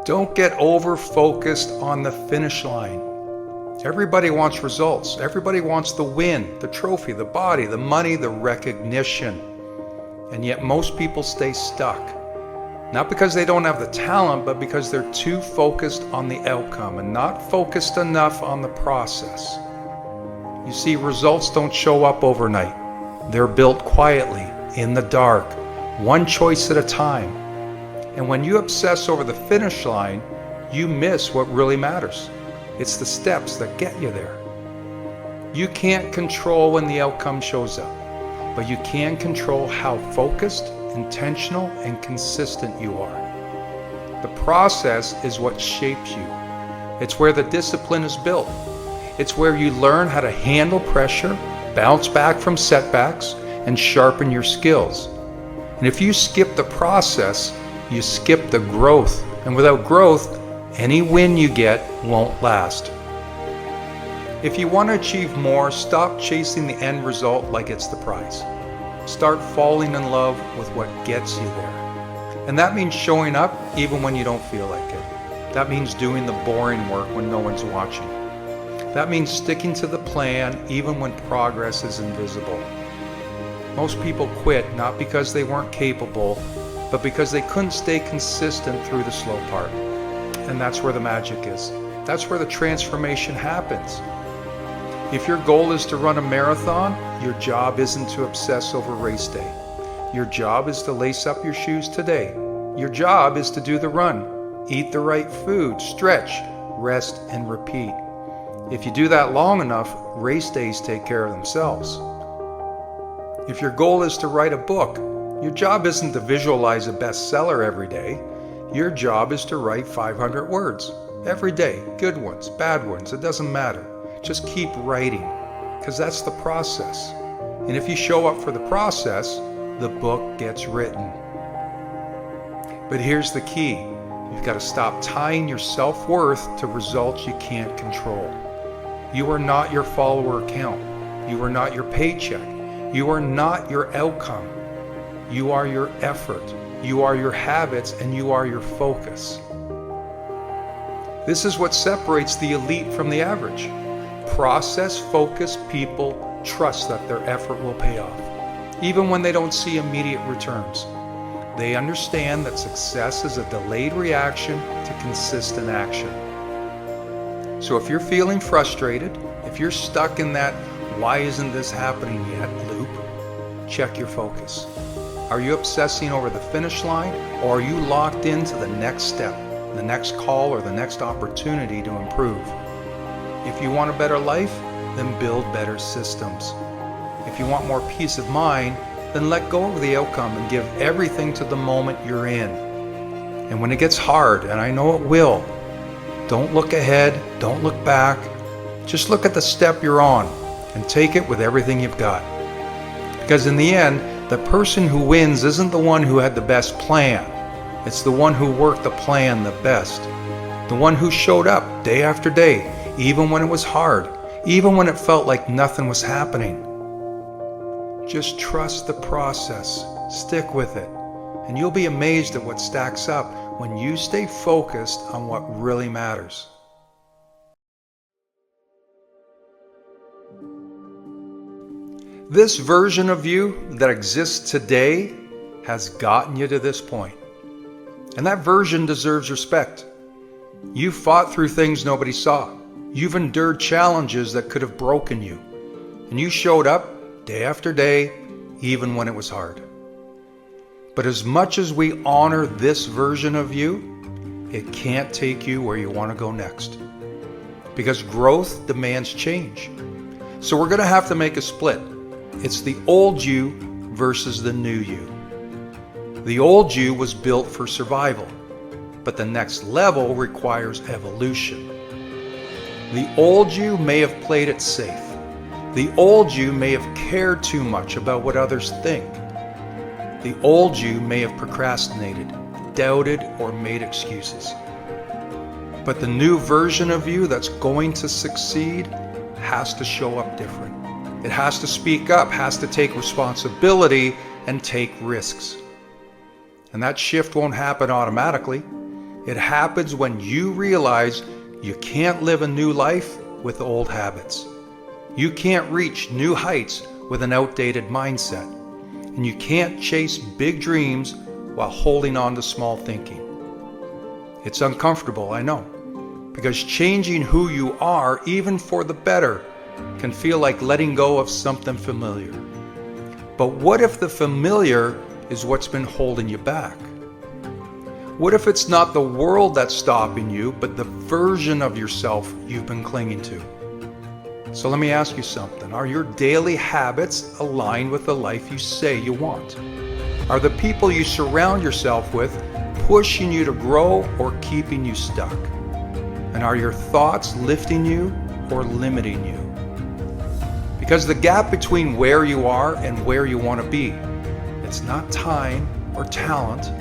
Don't get over-focused on the finish line. Everybody wants results. Everybody wants the win, the trophy, the body, the money, the recognition. And yet most people stay stuck. Not because they don't have the talent, but because they're too focused on the outcome and not focused enough on the process. You see, results don't show up overnight. They're built quietly, in the dark, one choice at a time. And when you obsess over the finish line, you miss what really matters. It's the steps that get you there. You can't control when the outcome shows up, but you can control how focused, intentional, and consistent you are. The process is what shapes you. It's where the discipline is built. It's where you learn how to handle pressure, bounce back from setbacks, and sharpen your skills. And if you skip the process, you skip the growth. And without growth, any win you get won't last. If you want to achieve more, stop chasing the end result like it's the prize. Start falling in love with what gets you there. And that means showing up even when you don't feel like it. That means doing the boring work when no one's watching. That means sticking to the plan even when progress is invisible. Most people quit not because they weren't capable, but because they couldn't stay consistent through the slow part. And that's where the magic is. That's where the transformation happens. If your goal is to run a marathon, your job isn't to obsess over race day. Your job is to lace up your shoes today. Your job is to do the run, eat the right food, stretch, rest, and repeat. If you do that long enough, race days take care of themselves. If your goal is to write a book, your job isn't to visualize a bestseller every day. Your job is to write 500 words every day. Good ones, bad ones, it doesn't matter. Just keep writing, because that's the process. And if you show up for the process, the book gets written. But here's the key. You've got to stop tying your self-worth to results you can't control. You are not your follower count. You are not your paycheck. You are not your outcome. You are your effort. You are your habits, and you are your focus. This is what separates the elite from the average. Process-focused people trust that their effort will pay off, even when they don't see immediate returns. They understand that success is a delayed reaction to consistent action. So if you're feeling frustrated, if you're stuck in that "why isn't this happening yet" loop, check your focus. Are you obsessing over the finish line, or are you locked into the next step, the next call, or the next opportunity to improve? If you want a better life, then build better systems. If you want more peace of mind, then let go of the outcome and give everything to the moment you're in. And when it gets hard, and I know it will, don't look ahead, don't look back. Just look at the step you're on and take it with everything you've got. Because in the end, the person who wins isn't the one who had the best plan. It's the one who worked the plan the best. The one who showed up day after day, even when it was hard, even when it felt like nothing was happening. Just trust the process, stick with it, and you'll be amazed at what stacks up when you stay focused on what really matters. This version of you that exists today has gotten you to this point. And that version deserves respect. You fought through things nobody saw. You've endured challenges that could have broken you. And you showed up day after day, even when it was hard. But as much as we honor this version of you, it can't take you where you want to go next. Because growth demands change. So we're going to have to make a split. It's the old you versus the new you. The old you was built for survival, but the next level requires evolution. The old you may have played it safe. The old you may have cared too much about what others think. The old you may have procrastinated, doubted, or made excuses. But the new version of you that's going to succeed has to show up different. It has to speak up, has to take responsibility, and take risks. And that shift won't happen automatically. It happens when you realize you can't live a new life with old habits. You can't reach new heights with an outdated mindset. And you can't chase big dreams while holding on to small thinking. It's uncomfortable, I know, because changing who you are, even for the better, can feel like letting go of something familiar. But what if the familiar is what's been holding you back? What if it's not the world that's stopping you, but the version of yourself you've been clinging to? So let me ask you something. Are your daily habits aligned with the life you say you want? Are the people you surround yourself with pushing you to grow or keeping you stuck? And are your thoughts lifting you or limiting you? Because the gap between where you are and where you want to be, it's not time or talent,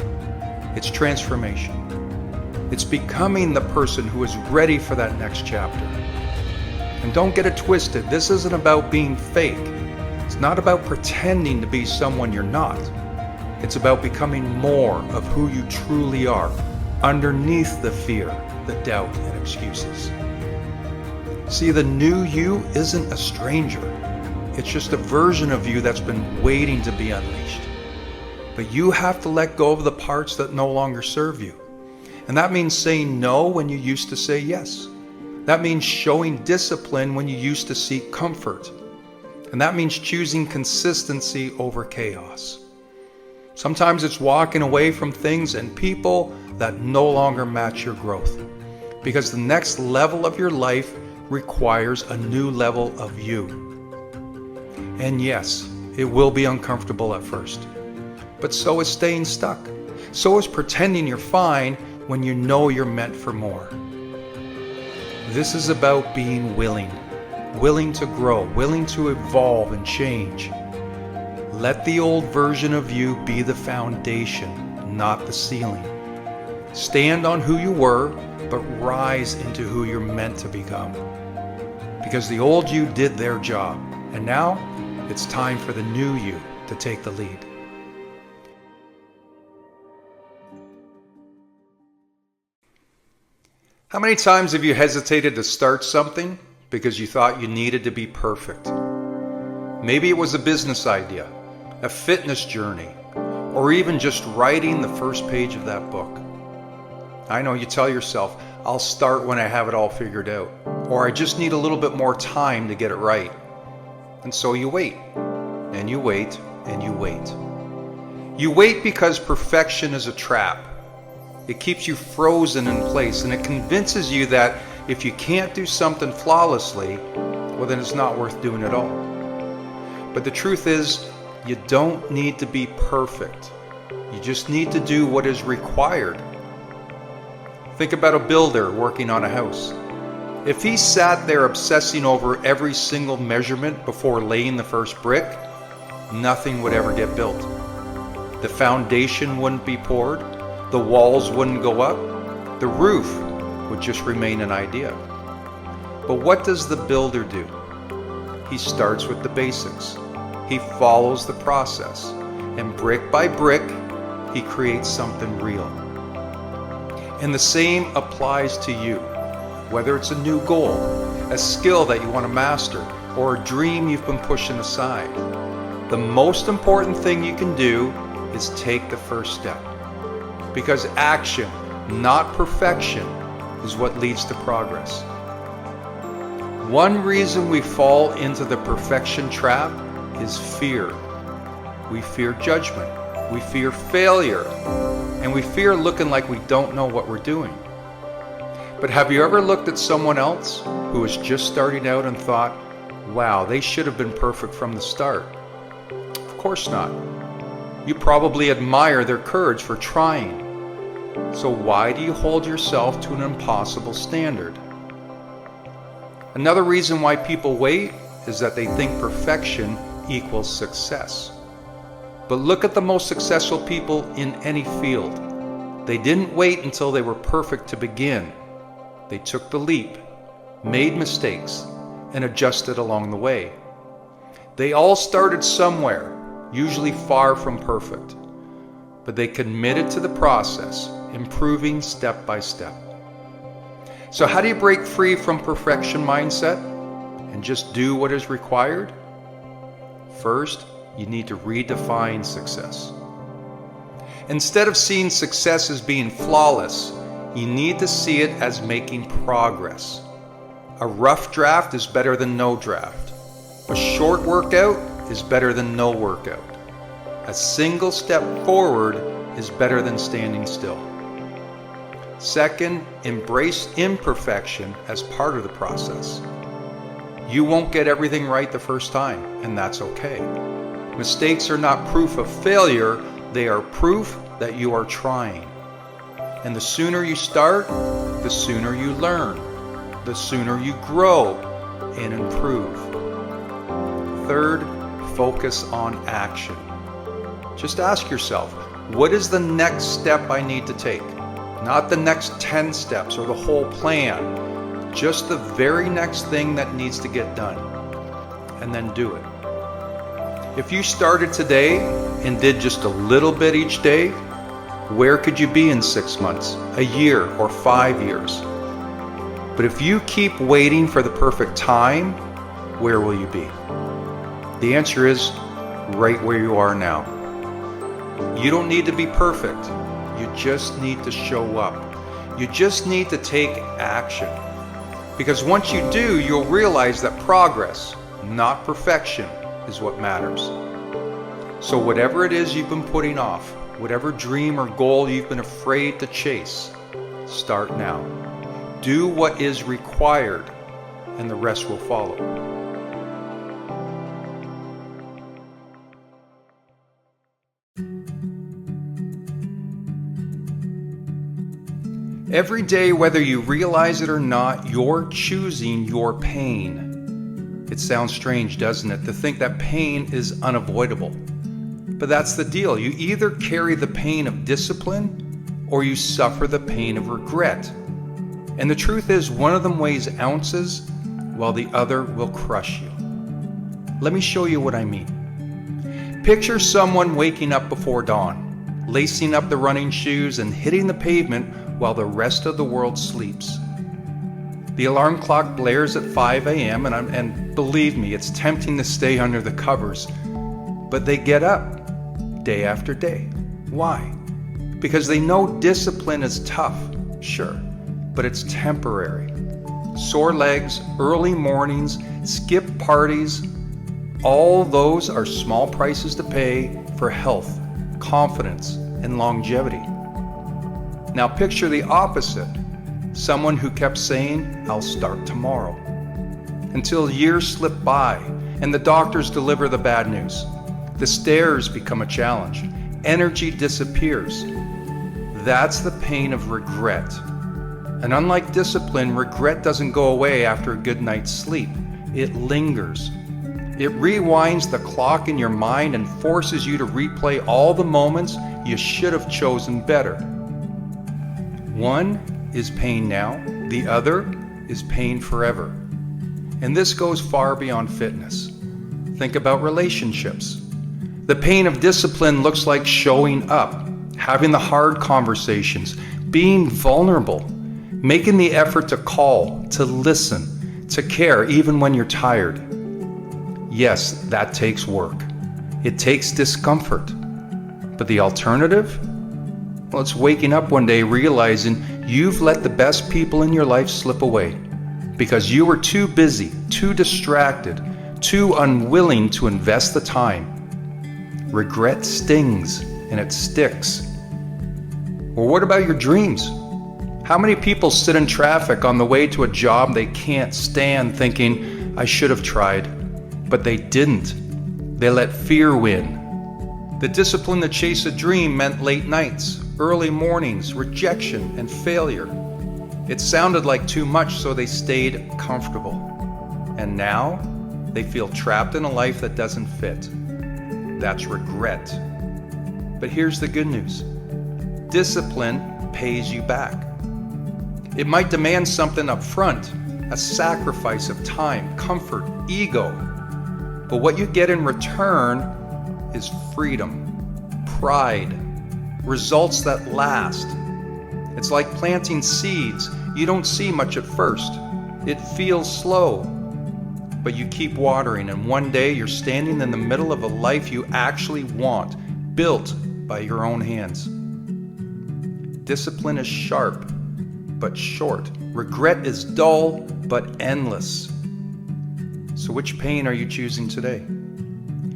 it's transformation. It's becoming the person who is ready for that next chapter. And don't get it twisted, this isn't about being fake. It's not about pretending to be someone you're not. It's about becoming more of who you truly are, underneath the fear, the doubt, and excuses. See, the new you isn't a stranger. It's just a version of you that's been waiting to be unleashed. But you have to let go of the parts that no longer serve you. And that means saying no when you used to say yes. That means showing discipline when you used to seek comfort. And that means choosing consistency over chaos. Sometimes it's walking away from things and people that no longer match your growth. Because the next level of your life requires a new level of you. And yes, it will be uncomfortable at first. But so is staying stuck. So is pretending you're fine when you know you're meant for more. This is about being willing to grow, willing to evolve and change. Let the old version of you be the foundation, not the ceiling. Stand on who you were, but rise into who you're meant to become. Because the old you did their job, and now it's time for the new you to take the lead. How many times have you hesitated to start something because you thought you needed to be perfect? Maybe it was a business idea, a fitness journey, or even just writing the first page of that book. I know you tell yourself, I'll start when I have it all figured out, or I just need a little bit more time to get it right. And so you wait, and you wait, and you wait. You wait because perfection is a trap. It keeps you frozen in place, and it convinces you that if you can't do something flawlessly, well, then it's not worth doing at all. But the truth is, you don't need to be perfect. You just need to do what is required. Think about a builder working on a house. If he sat there obsessing over every single measurement before laying the first brick, nothing would ever get built. The foundation wouldn't be poured. The walls wouldn't go up. The roof would just remain an idea. But what does the builder do? He starts with the basics. He follows the process. And brick by brick, he creates something real. And the same applies to you. Whether it's a new goal, a skill that you want to master, or a dream you've been pushing aside. The most important thing you can do is take the first step. Because action, not perfection, is what leads to progress. One reason we fall into the perfection trap is fear. We fear judgment, we fear failure, and we fear looking like we don't know what we're doing. But have you ever looked at someone else who was just starting out and thought, wow, they should have been perfect from the start? Of course not. You probably admire their courage for trying. So why do you hold yourself to an impossible standard? Another reason why people wait is that they think perfection equals success. But look at the most successful people in any field. They didn't wait until they were perfect to begin. They took the leap, made mistakes, and adjusted along the way. They all started somewhere, usually far from perfect. But they committed to the process, improving step by step. So how do you break free from perfection mindset and just do what is required? First, you need to redefine success. Instead of seeing success as being flawless, you need to see it as making progress. A rough draft is better than no draft. A short workout is better than no workout. A single step forward is better than standing still. Second, embrace imperfection as part of the process. You won't get everything right the first time, and that's okay. Mistakes are not proof of failure, they are proof that you are trying. And the sooner you start, the sooner you learn, the sooner you grow and improve. Third, focus on action. Just ask yourself, what is the next step I need to take? Not the next 10 steps or the whole plan, just the very next thing that needs to get done, and then do it. If you started today and did just a little bit each day, where could you be in 6 months, a year, or 5 years? But if you keep waiting for the perfect time, where will you be? The answer is right where you are now. You don't need to be perfect. You just need to show up. You just need to take action. Because once you do, you'll realize that progress, not perfection, is what matters. So whatever it is you've been putting off, whatever dream or goal you've been afraid to chase, start now. Do what is required, and the rest will follow. Every day, whether you realize it or not, you're choosing your pain. It sounds strange, doesn't it, to think that pain is unavoidable. But that's the deal. You either carry the pain of discipline or you suffer the pain of regret. And the truth is, one of them weighs ounces while the other will crush you. Let me show you what I mean. Picture someone waking up before dawn, lacing up the running shoes and hitting the pavement while the rest of the world sleeps. The alarm clock blares at 5 a.m. and believe me, it's tempting to stay under the covers. But they get up day after day. Why? Because they know discipline is tough, sure, but it's temporary. Sore legs, early mornings, skip parties, all those are small prices to pay for health, confidence, and longevity. Now picture the opposite. Someone who kept saying, I'll start tomorrow, until years slip by and the doctors deliver the bad news. The stairs become a challenge. Energy disappears. That's the pain of regret. And unlike discipline, regret doesn't go away after a good night's sleep. It lingers. It rewinds the clock in your mind and forces you to replay all the moments you should have chosen better. One is pain now, the other is pain forever. And this goes far beyond fitness. Think about relationships. The pain of discipline looks like showing up, having the hard conversations, being vulnerable, making the effort to call, to listen, to care even when you're tired. Yes, that takes work. It takes discomfort. But the alternative? Well, it's waking up one day realizing you've let the best people in your life slip away because you were too busy, too distracted, too unwilling to invest the time. Regret stings and it sticks. Or what about your dreams? How many people sit in traffic on the way to a job they can't stand thinking, I should have tried, but they didn't. They let fear win. The discipline to chase a dream meant late nights, early mornings, rejection, and failure. It sounded like too much, so they stayed comfortable. And now, they feel trapped in a life that doesn't fit. That's regret. But here's the good news. Discipline pays you back. It might demand something up front, a sacrifice of time, comfort, ego. But what you get in return is freedom, pride, results that last. It's like planting seeds. You don't see much at first. It feels slow, but you keep watering, and one day you're standing in the middle of a life you actually want, built by your own hands. Discipline is sharp, but short. Regret is dull, but endless. So which pain are you choosing today?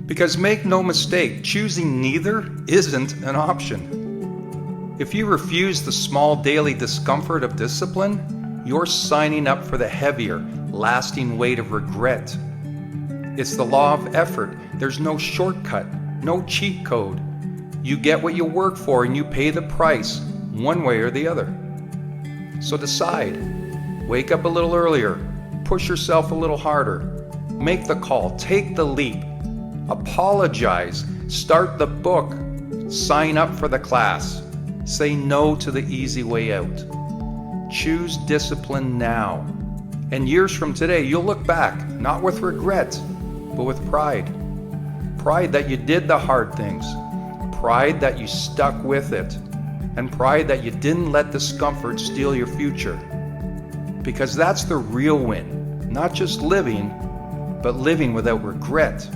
Because make no mistake, choosing neither isn't an option. If you refuse the small daily discomfort of discipline, you're signing up for the heavier, lasting weight of regret. It's the law of effort. There's no shortcut, no cheat code. You get what you work for and you pay the price, one way or the other. So decide. Wake up a little earlier. Push yourself a little harder. Make the call. Take the leap. Apologize. Start the book. Sign up for the class. Say no to the easy way out. Choose discipline now. And years from today, you'll look back, not with regret, but with pride. Pride that you did the hard things. Pride that you stuck with it. And pride that you didn't let discomfort steal your future. Because that's the real win. Not just living, but living without regret.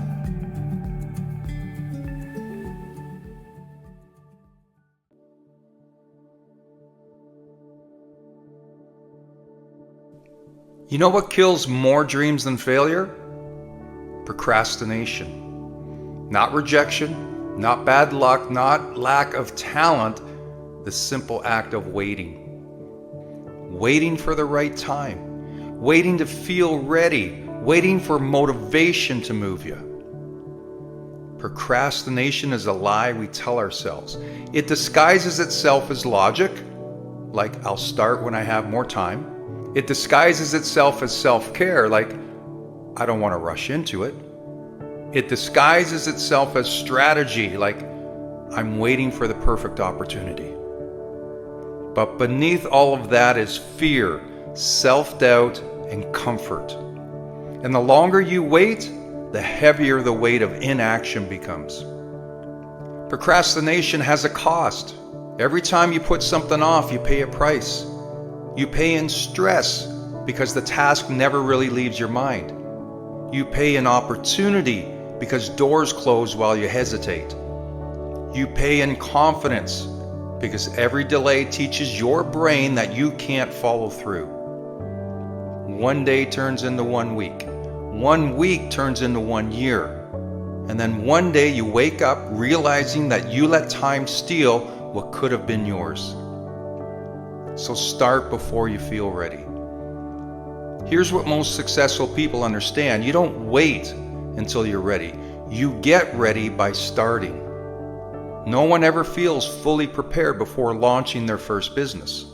You know what kills more dreams than failure? Procrastination. Not rejection, not bad luck, not lack of talent, the simple act of waiting. Waiting for the right time. Waiting to feel ready. Waiting for motivation to move you. Procrastination is a lie we tell ourselves. It disguises itself as logic, like I'll start when I have more time. It disguises itself as self-care, like I don't want to rush into it. It disguises itself as strategy, like I'm waiting for the perfect opportunity. But beneath all of that is fear, self-doubt, and comfort. And the longer you wait, the heavier the weight of inaction becomes. Procrastination has a cost. Every time you put something off, you pay a price. You pay in stress because the task never really leaves your mind. You pay in opportunity because doors close while you hesitate. You pay in confidence because every delay teaches your brain that you can't follow through. One day turns into 1 week. 1 week turns into 1 year. And then one day you wake up realizing that you let time steal what could have been yours. So start before you feel ready. Here's what most successful people understand. You don't wait until you're ready. You get ready by starting. No one ever feels fully prepared before launching their first business.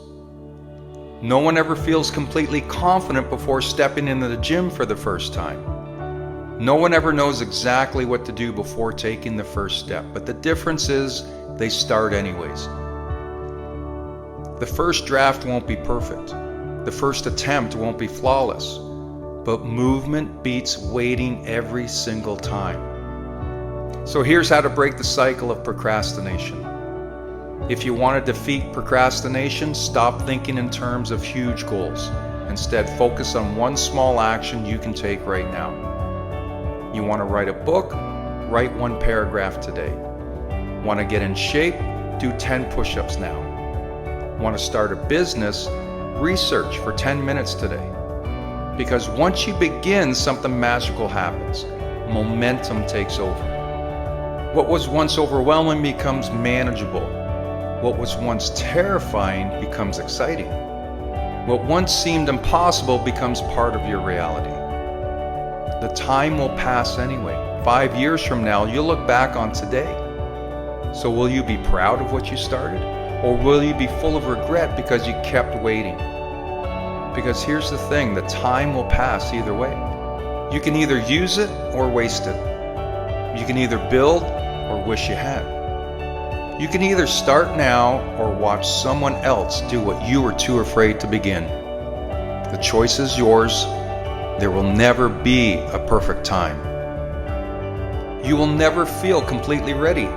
No one ever feels completely confident before stepping into the gym for the first time. No one ever knows exactly what to do before taking the first step, but the difference is they start anyways. The first draft won't be perfect. The first attempt won't be flawless. But movement beats waiting every single time. So here's how to break the cycle of procrastination. If you want to defeat procrastination, stop thinking in terms of huge goals. Instead, focus on one small action you can take right now. You want to write a book? Write 1 paragraph today. Want to get in shape? Do 10 push-ups now. Want to start a business? Research for 10 minutes today. Because once you begin, something magical happens. Momentum takes over. What was once overwhelming becomes manageable. What was once terrifying becomes exciting. What once seemed impossible becomes part of your reality. The time will pass anyway. 5 years from now, you'll look back on today. So will you be proud of what you started? Or will you be full of regret because you kept waiting? Because here's the thing, the time will pass either way. You can either use it or waste it. You can either build or wish you had. You can either start now or watch someone else do what you were too afraid to begin. The choice is yours. There will never be a perfect time. You will never feel completely ready.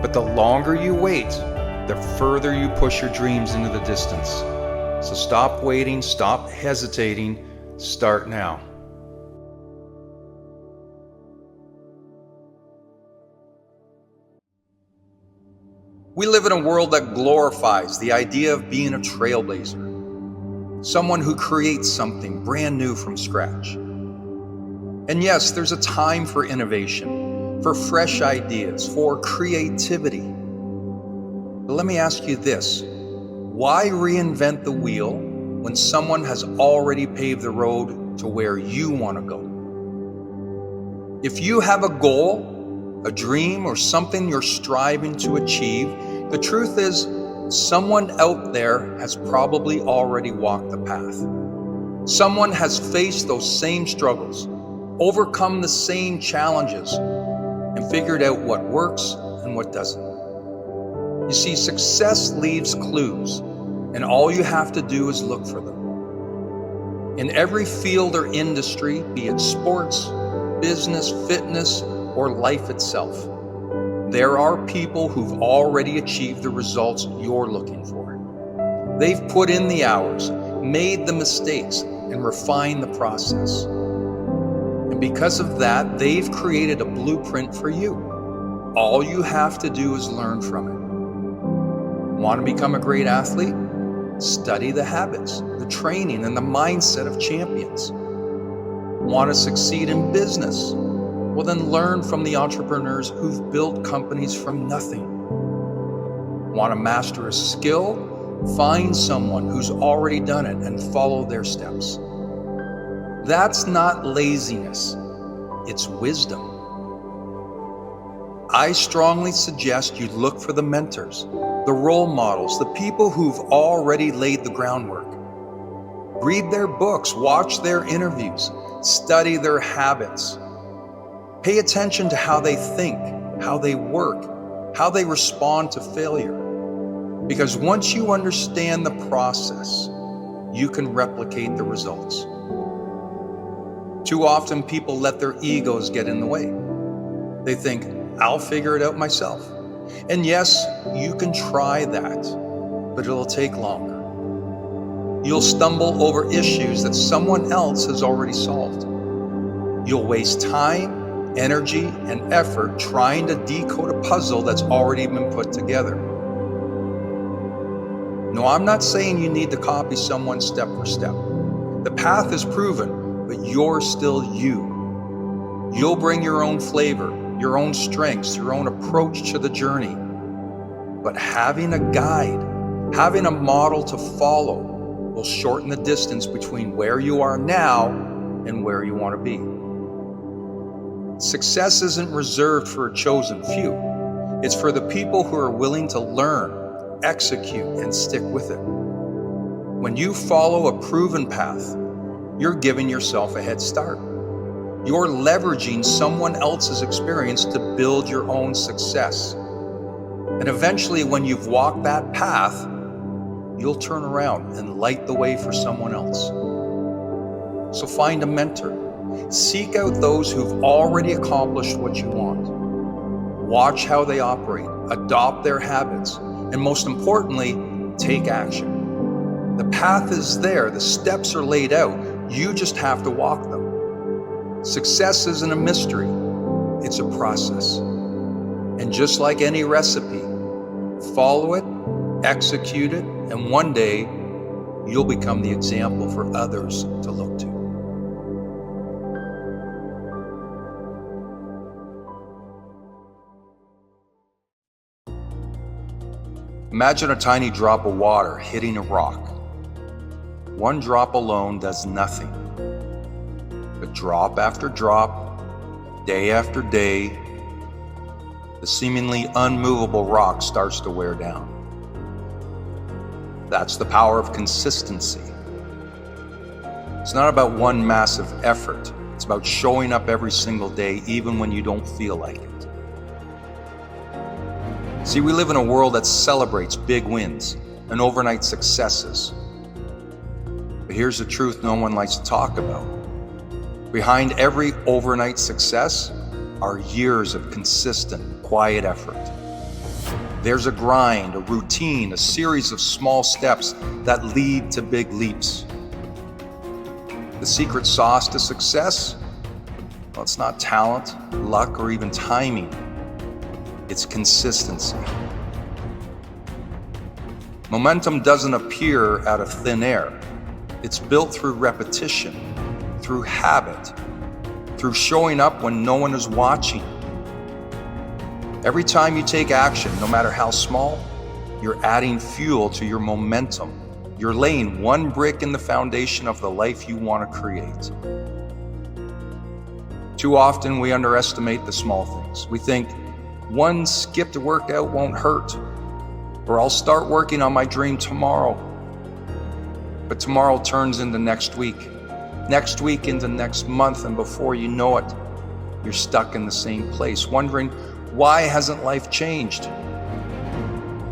But the longer you wait, the further you push your dreams into the distance. So stop waiting, stop hesitating, start now. We live in a world that glorifies the idea of being a trailblazer, someone who creates something brand new from scratch. And yes, there's a time for innovation, for fresh ideas, for creativity. But let me ask you this: why reinvent the wheel when someone has already paved the road to where you want to go? If you have a goal, a dream, or something you're striving to achieve, the truth is, someone out there has probably already walked the path. Someone has faced those same struggles, overcome the same challenges, and figured out what works and what doesn't. You see, success leaves clues, and all you have to do is look for them. In every field or industry, be it sports, business, fitness, or life itself, there are people who've already achieved the results you're looking for. They've put in the hours, made the mistakes, and refined the process. And because of that, they've created a blueprint for you. All you have to do is learn from it. Want to become a great athlete? Study the habits, the training, and the mindset of champions. Want to succeed in business? Well, then learn from the entrepreneurs who've built companies from nothing. Want to master a skill? Find someone who's already done it and follow their steps. That's not laziness, it's wisdom. I strongly suggest you look for the mentors, the role models, the people who've already laid the groundwork. Read their books, watch their interviews, study their habits. Pay attention to how they think, how they work, how they respond to failure. Because once you understand the process, you can replicate the results. Too often people let their egos get in the way. They think, I'll figure it out myself. And yes, you can try that, but it'll take longer. You'll stumble over issues that someone else has already solved. You'll waste time, energy, and effort trying to decode a puzzle that's already been put together. No, I'm not saying you need to copy someone step for step. The path is proven, but you're still you. You'll bring your own flavor, your own strengths, your own approach to the journey. But having a guide, having a model to follow, will shorten the distance between where you are now and where you want to be. Success isn't reserved for a chosen few. It's for the people who are willing to learn, execute, and stick with it. When you follow a proven path, you're giving yourself a head start. You're leveraging someone else's experience to build your own success. And eventually, when you've walked that path, you'll turn around and light the way for someone else. So find a mentor. Seek out those who've already accomplished what you want. Watch how they operate, adopt their habits, and most importantly, take action. The path is there, the steps are laid out, you just have to walk them. Success isn't a mystery, it's a process. And just like any recipe, follow it, execute it, and one day you'll become the example for others to look to. Imagine a tiny drop of water hitting a rock. One drop alone does nothing. But drop after drop, day after day, the seemingly unmovable rock starts to wear down. That's the power of consistency. It's not about one massive effort. It's about showing up every single day, even when you don't feel like it. See, we live in a world that celebrates big wins and overnight successes. But here's the truth no one likes to talk about. Behind every overnight success are years of consistent, quiet effort. There's a grind, a routine, a series of small steps that lead to big leaps. The secret sauce to success? Well, it's not talent, luck, or even timing. It's consistency. Momentum doesn't appear out of thin air. It's built through repetition, through habit, through showing up when no one is watching. Every time you take action, no matter how small, you're adding fuel to your momentum. You're laying one brick in the foundation of the life you want to create. Too often we underestimate the small things. We think one skipped workout won't hurt, or I'll start working on my dream tomorrow. But tomorrow turns into next week into next month, and before you know it, you're stuck in the same place, wondering, why hasn't life changed?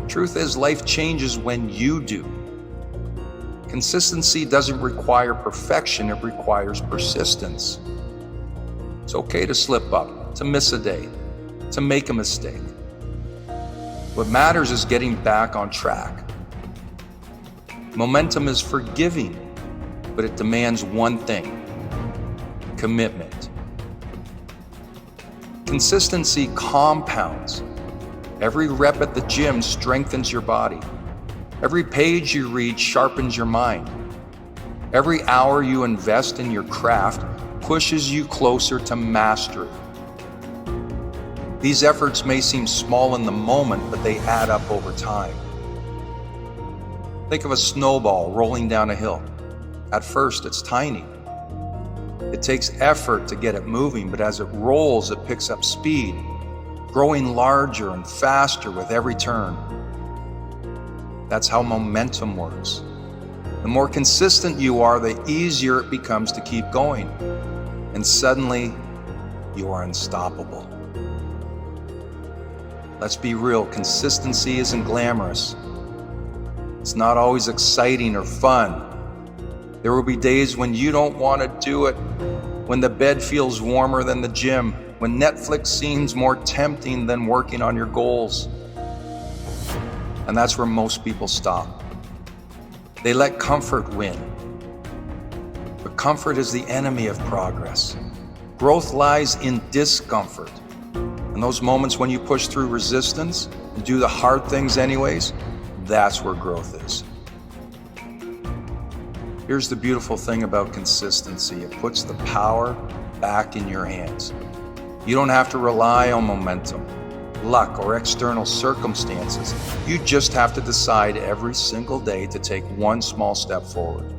Truth is, life changes when you do. Consistency doesn't require perfection, it requires persistence. It's okay to slip up, to miss a day, to make a mistake. What matters is getting back on track. Momentum is forgiving, but it demands one thing: commitment. Consistency compounds. Every rep at the gym strengthens your body. Every page you read sharpens your mind. Every hour you invest in your craft pushes you closer to mastery. These efforts may seem small in the moment, but they add up over time. Think of a snowball rolling down a hill. At first, it's tiny. It takes effort to get it moving, but as it rolls, it picks up speed, growing larger and faster with every turn. That's how momentum works. The more consistent you are, the easier it becomes to keep going. And suddenly, you are unstoppable. Let's be real, consistency isn't glamorous. It's not always exciting or fun. There will be days when you don't want to do it, when the bed feels warmer than the gym, when Netflix seems more tempting than working on your goals. And that's where most people stop. They let comfort win. But comfort is the enemy of progress. Growth lies in discomfort. And those moments when you push through resistance and do the hard things anyways, that's where growth is. Here's the beautiful thing about consistency. It puts the power back in your hands. You don't have to rely on momentum, luck, or external circumstances. You just have to decide every single day to take one small step forward.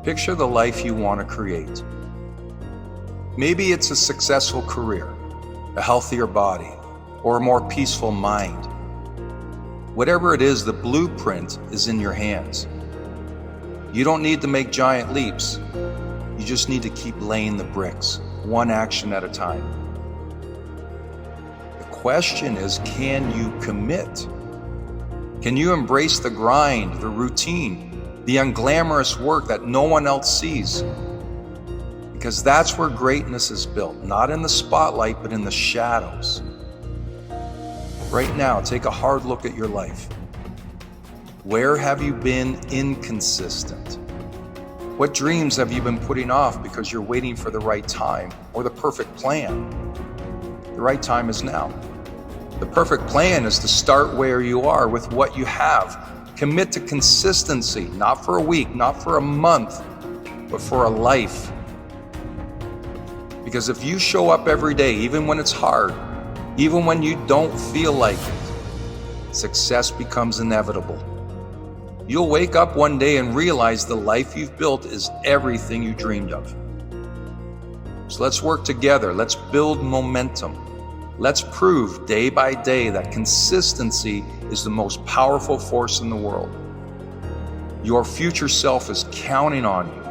Picture the life you want to create. Maybe it's a successful career, a healthier body, or a more peaceful mind. Whatever it is, the blueprint is in your hands. You don't need to make giant leaps. You just need to keep laying the bricks, one action at a time. The question is, can you commit? Can you embrace the grind, the routine, the unglamorous work that no one else sees? Because that's where greatness is built, not in the spotlight, but in the shadows. Right now, take a hard look at your life. Where have you been inconsistent? What dreams have you been putting off because you're waiting for the right time or the perfect plan? The right time is now. The perfect plan is to start where you are with what you have. Commit to consistency, not for a week, not for a month, but for a life. Because if you show up every day, even when it's hard, even when you don't feel like it, success becomes inevitable. You'll wake up one day and realize the life you've built is everything you dreamed of. So let's work together. Let's build momentum. Let's prove day by day that consistency is the most powerful force in the world. Your future self is counting on you.